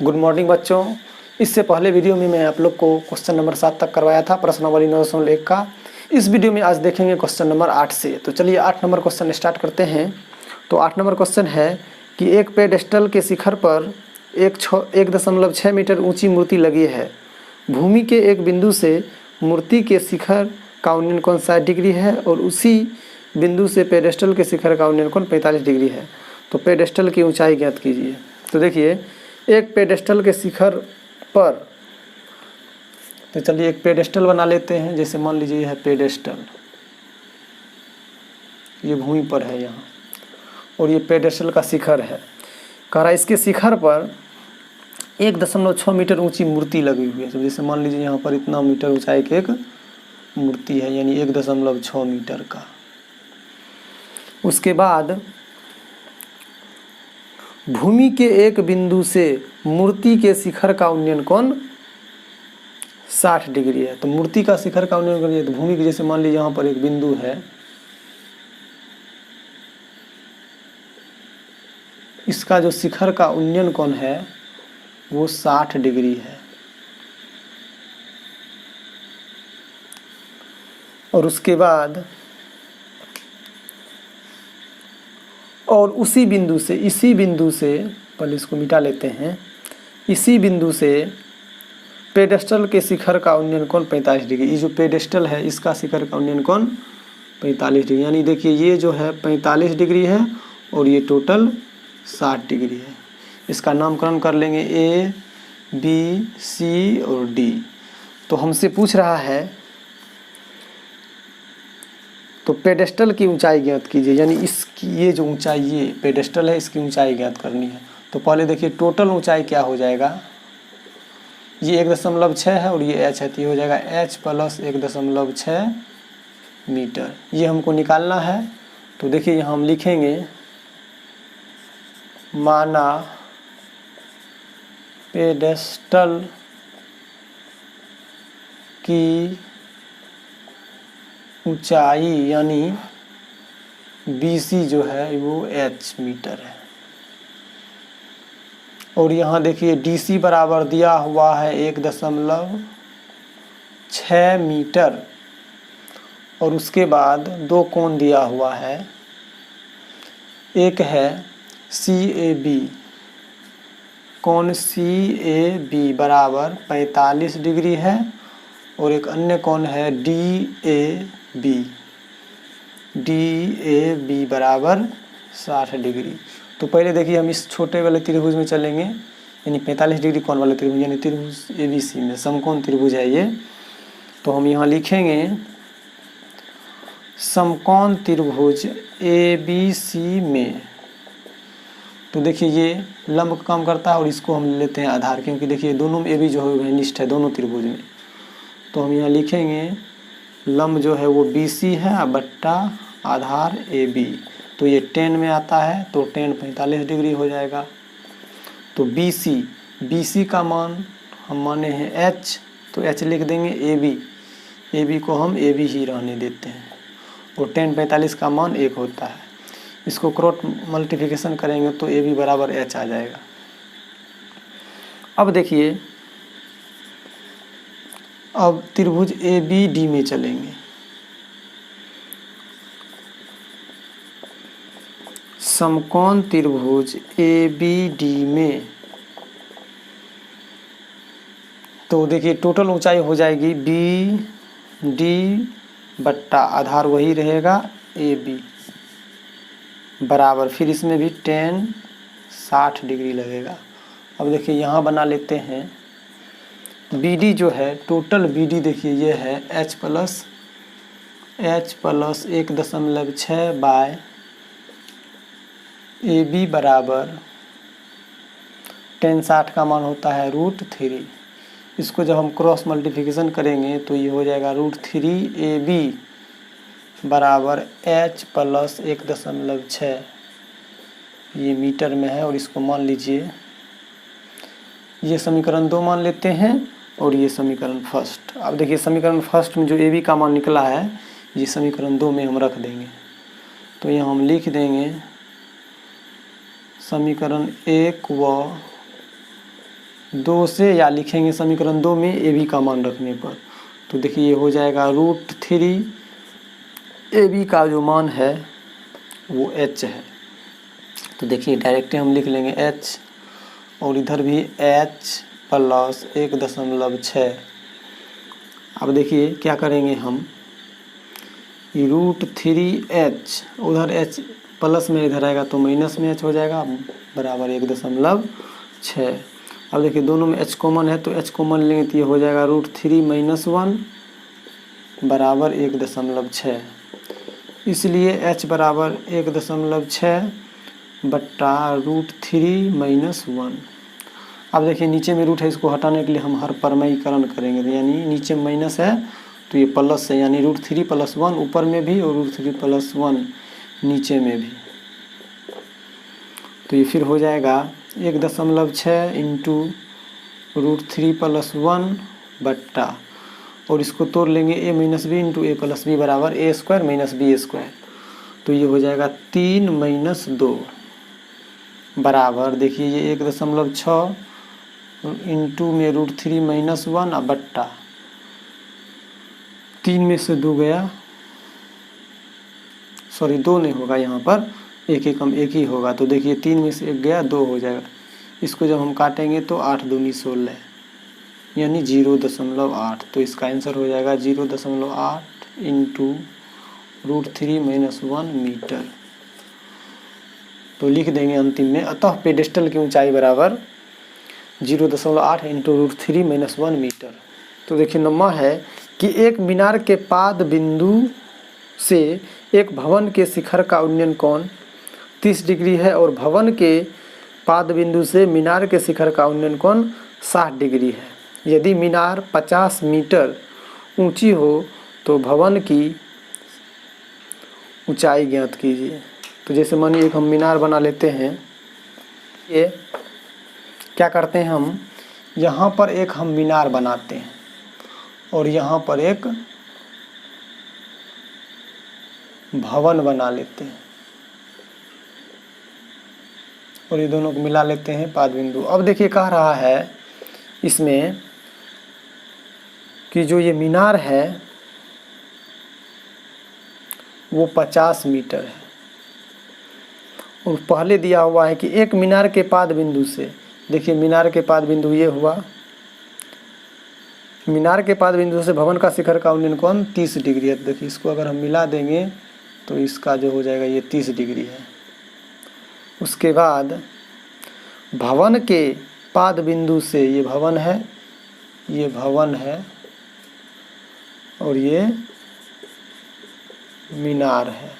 Good morning बच्चों। इससे पहले वीडियो में मैं आप लोग को क्वेश्चन नंबर 7 तक करवाया था प्रश्नावली 9.1 का। इस वीडियो में आज देखेंगे क्वेश्चन नंबर 8 से। तो चलिए 8 नंबर क्वेश्चन स्टार्ट करते हैं। तो 8 नंबर क्वेश्चन है कि एक पेडेस्टल के शिखर पर 1.6 मीटर ऊंची मूर्ति लगी है। भूमि के एक बिंदु से मूर्ति के शिखर का उन्नयन कोण 60 डिग्री है और उसी बिंदु से पेडेस्टल के शिखर का उन्नयन कोण 45 डिग्री है। तो पेडेस्टल की ऊंचाई ज्ञात कीजिए। तो देखिए एक पेडेस्टल के शिखर पर, तो चलिए एक पेडेस्टल बना लेते हैं। जैसे मान लीजिए यह है पेडेस्टल, ये भूमि पर है यहाँ, और ये पेडेस्टल का शिखर है। कह रहा है इसके शिखर पर 1.6 मीटर ऊंची मूर्ति लगी हुई है। तो जैसे मान लीजिए यहाँ पर इतना मीटर ऊंचाई की एक मूर्ति है, यानी 1.6 मीटर का। उसके बाद भूमि के एक बिंदु से मूर्ति के शिखर का उन्नयन कोण 60 डिग्री है। तो मूर्ति का शिखर का उन्नयन करिए तो भूमि के, जैसे मान लीजिए यहाँ पर एक बिंदु है, इसका जो शिखर का उन्नयन कोण है वो 60 डिग्री है। और उसके बाद और उसी बिंदु से, इसी बिंदु से, पहले इसको मिटा लेते हैं, इसी बिंदु से पेडेस्टल के शिखर का उन्नयन कोण 45 डिग्री। ये जो पेडेस्टल है इसका शिखर का उन्नयन कोण 45 डिग्री, यानी देखिए ये जो है 45 डिग्री है और ये टोटल 60 डिग्री है। इसका नामकरण कर लेंगे ए, बी, सी और डी। तो हमसे पूछ रहा है तो पेडेस्टल की ऊंचाई ज्ञात कीजिए, यानी इसकी ये जो ऊंचाई, ये पेडेस्टल है, इसकी ऊंचाई ज्ञात करनी है। तो पहले देखिए टोटल ऊंचाई क्या हो जाएगा, ये 1.6 है और ये h है, तो ये हो जाएगा h प्लस 1.6 मीटर। ये हमको निकालना है। तो देखिए यहाँ हम लिखेंगे माना पेडेस्टल की ऊंचाई यानी BC जो है वो h मीटर है। और यहाँ देखिए DC बराबर दिया हुआ है 1.6 मीटर और उसके बाद दो कोण दिया हुआ है। एक है CAB, कोण CAB बराबर 45 डिग्री है और एक अन्य कोण है DAB बराबर 60 डिग्री। तो पहले देखिए हम इस छोटे वाले त्रिभुज में चलेंगे, यानी 45 डिग्री कोण वाले त्रिभुज, यानी त्रिभुज ABC में, समकोण त्रिभुज है ये। तो हम यहाँ लिखेंगे समकोण त्रिभुज ABC में। तो देखिए ये लंब का काम करता है और इसको हम लेते हैं आधार, क्योंकि देखिए दोनों में AB जो है निष्ठ है दोनों त्रिभुज में। तो हम यहाँ लिखेंगे लंब जो है वो BC है बट्टा आधार AB। तो ये 10 में आता है, तो 10 45 डिग्री हो जाएगा। तो BC का मान हम माने हैं h, तो h लिख देंगे। AB को हम AB ही रहने देते हैं और 10 45 का मान 1 होता है। इसको क्रॉस मल्टीप्लिकेशन करेंगे तो AB बराबर h आ जाएगा। अब देखिए, अब त्रिभुज ABD में चलेंगे। समकोण त्रिभुज ABD में तो देखिए टोटल ऊंचाई हो जाएगी BD बट्टा आधार वही रहेगा AB बराबर, फिर इसमें भी 10 60 डिग्री लगेगा। अब देखिए यहाँ बना लेते हैं BD जो है, टोटल BD देखिए ये है h प्लस 1.6 बाय AB बराबर 10 60 का मान होता है √3। इसको जब हम क्रॉस मल्टीप्लिकेशन करेंगे तो ये हो जाएगा √3 AB बराबर h प्लस 1.6, ये मीटर में है और इसको मान लीजिए, ये समीकरण 2 मान लेते हैं और ये समीकरण फर्स्ट। अब देखिए समीकरण फर्स्ट में जो AB का मान निकला है ये समीकरण 2 में हम रख देंगे। तो यहाँ हम लिख देंगे समीकरण 1 व 2 से, या लिखेंगे समीकरण 2 में ए बी का मान रखने पर। तो देखिए ये हो जाएगा √3 ए बी का जो मान है वो h है। तो देखिए डायरेक्ट हम लिख लेंगे h, और इधर भी h प्लस 1.6। अब देखिए क्या करेंगे हम, √3h, उधर h प्लस में इधर आएगा तो माइनस में h हो जाएगा, बराबर 1.6। अब देखिए दोनों में h कॉमन है, तो h कॉमन लेंगे तो ये हो जाएगा √3 - 1 बराबर 1.6। इसलिए h बराबर 1.6 बट्टा √3 - 1। अब देखिए नीचे में रूट है, इसको हटाने के लिए हम हर परमयीकरण करेंगे, यानी नीचे माइनस है तो ये प्लस है, यानी √3 + 1 ऊपर में भी और √3 + 1 नीचे में भी। तो ये फिर हो जाएगा 1.6 इंटू √3 + 1 बट्टा, और इसको तोड़ लेंगे a - b into a + b बराबर a² - b²। तो ये हो जाएगा 3 - 2 बराबर, देखिए ये 1.6 इंटू में √3 - 1 बट्टा 3 में से 2 गया, सॉरी 2 नहीं होगा यहाँ पर, एक ही कम एक ही होगा। तो देखिए 3 में से 1 गया, 2 हो जाएगा। इसको जब हम काटेंगे तो 8 दूनी 16 यानी 0.8। तो इसका आंसर हो जाएगा 0.8 इंटू √3 - 1 मीटर। तो लिख देंगे अंतिम में, अतः पेडेस्टल की ऊंचाई बराबर 0.8 इंटू √3 - 1 मीटर। तो देखिए नम्मा है कि एक मीनार के पाद बिंदु से एक भवन के शिखर का उन्नयन कोण 30 डिग्री है, और भवन के पाद बिंदु से मीनार के शिखर का उन्नयन कोण 60 डिग्री है। यदि मीनार 50 मीटर ऊंची हो तो भवन की ऊंचाई ज्ञात कीजिए। तो जैसे मानिए एक हम मीनार बना लेते हैं, ये क्या करते हैं हम, यहाँ पर एक हम मीनार बनाते हैं और यहाँ पर एक भवन बना लेते हैं, और ये दोनों को मिला लेते हैं पाद बिंदु। अब देखिए कह रहा है इसमें कि जो ये मीनार है वो 50 मीटर है, और पहले दिया हुआ है कि एक मीनार के पाद बिंदु से, देखिए मीनार के पाद बिंदु ये हुआ, मीनार के पाद बिंदु से भवन का शिखर का उन्नयन कोण 30 डिग्री है। देखिए इसको अगर हम मिला देंगे तो इसका जो हो जाएगा ये 30 डिग्री है। उसके बाद भवन के पाद बिंदु से, ये भवन है, ये भवन है, और ये मीनार है।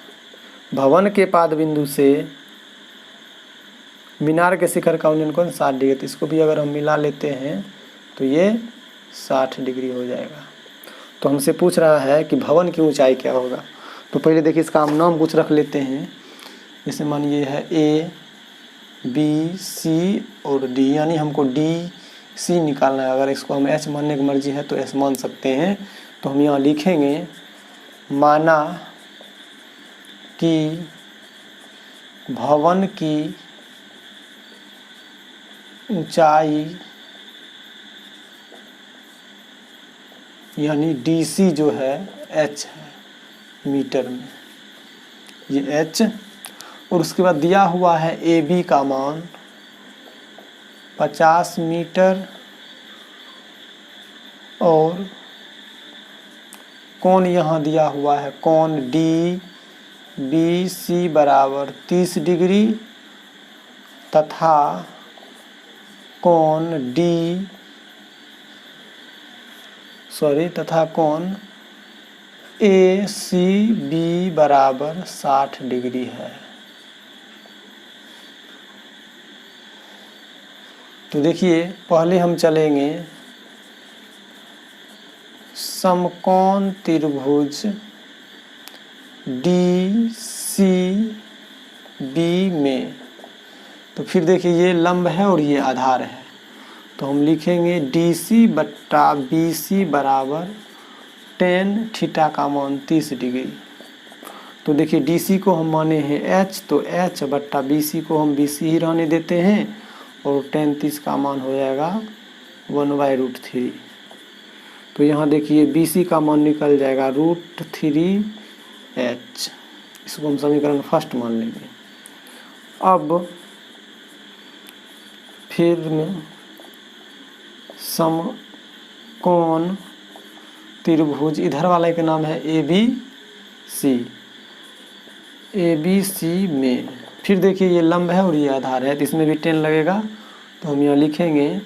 भवन के पाद बिंदु से मीनार के शिखर का उन्नयन कोण 60 डिग्री, तो इसको भी अगर हम मिला लेते हैं तो ये 60 डिग्री हो जाएगा। तो हमसे पूछ रहा है कि भवन की ऊंचाई क्या होगा। तो पहले देखिए इसका हम नाम कुछ रख लेते हैं, जैसे मानिए है A, B, C और D, यानी हमको D, C निकालना है। अगर इसको हम H मानने की मर्जी है तो H मान सकते हैं। तो हम यहाँ लिखेंगे, माना कि भवन की ऊंचाई यानी DC जो है H है मीटर में, ये H, और उसके बाद दिया हुआ है AB का मान 50 मीटर, और कोण यहाँ दिया हुआ है, कोण DBC बराबर 30 डिग्री तथा कोण कोण ACB बराबर 60 डिग्री है। तो देखिए पहले हम चलेंगे समकोण त्रिभुज DCB में। तो फिर देखिए ये लंब है और ये आधार है, तो हम लिखेंगे DC बट्टा BC बराबर tan थीटा का मान 30 डिग्री। तो देखिए DC को हम माने हैं H, तो H बट्टा BC को हम BC ही रहने देते हैं, और tan 30 का मान हो जाएगा 1/√3। तो यहाँ देखिए BC का मान निकल जाएगा √3h। इसको हम समीकरण फर्स्ट मान लेंगे। अब फिर में समकोण त्रिभुज, इधर वाले का नाम है ABC में, फिर देखिए ये लंब है और ये आधार है, तो इसमें भी 10 लगेगा। तो हम यहाँ लिखेंगे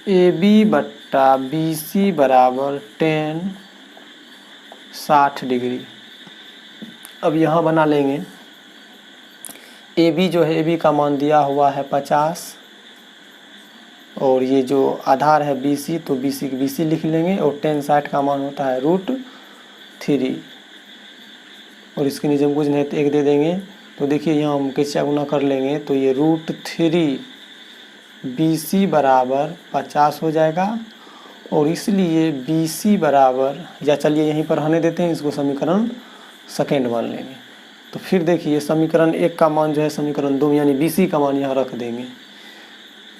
AB/BC बराबर 10 60 डिग्री। अब यहाँ बना लेंगे AB जो है, AB का मान दिया हुआ है 50, और ये जो आधार है BC, तो BC लिख लेंगे, और 10 60 का मान होता है √3, और इसके नीचे हम कुछ नहीं तो 1 दे देंगे। तो देखिए यहाँ हम कैसे गुना कर लेंगे, तो ये √3 BC बराबर 50 हो जाएगा, और इसलिए BC बराबर, या चलिए यहीं पर रहने देते हैं, इसको समीकरण सेकेंड मान लेंगे। तो फिर देखिए समीकरण 1 का मान जो है समीकरण 2 यानी BC का मान यहाँ रख देंगे,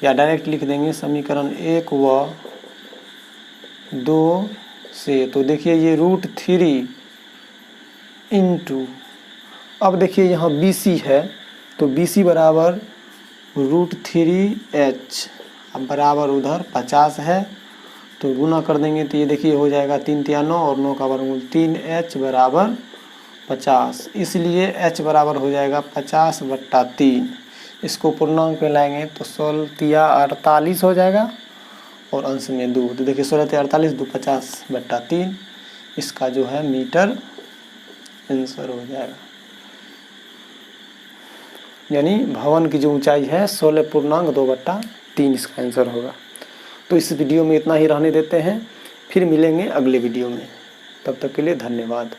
या डायरेक्ट लिख देंगे समीकरण 1 व 2 से। तो देखिए ये √3 इंटू, अब देखिए यहाँ BC है, तो BC बराबर √3h, अब बराबर उधर 50 है, तो गुना कर देंगे तो ये देखिए हो जाएगा 3 × 9 और 9 का वर्गमूल 3h बराबर 50। इसलिए h बराबर हो जाएगा 50/3। इसको पूर्णांक पे लाएंगे तो 16 × 48 हो जाएगा, और अंश में 2, तो देखिए 16 × 48 2 50/3, इसका जो है मीटर आंसर हो जाएगा। यानी भवन की जो ऊंचाई है 16.2/3 इसका आंसर होगा। तो इस वीडियो में इतना ही रहने देते हैं, फिर मिलेंगे अगले वीडियो में। तब तक के लिए धन्यवाद।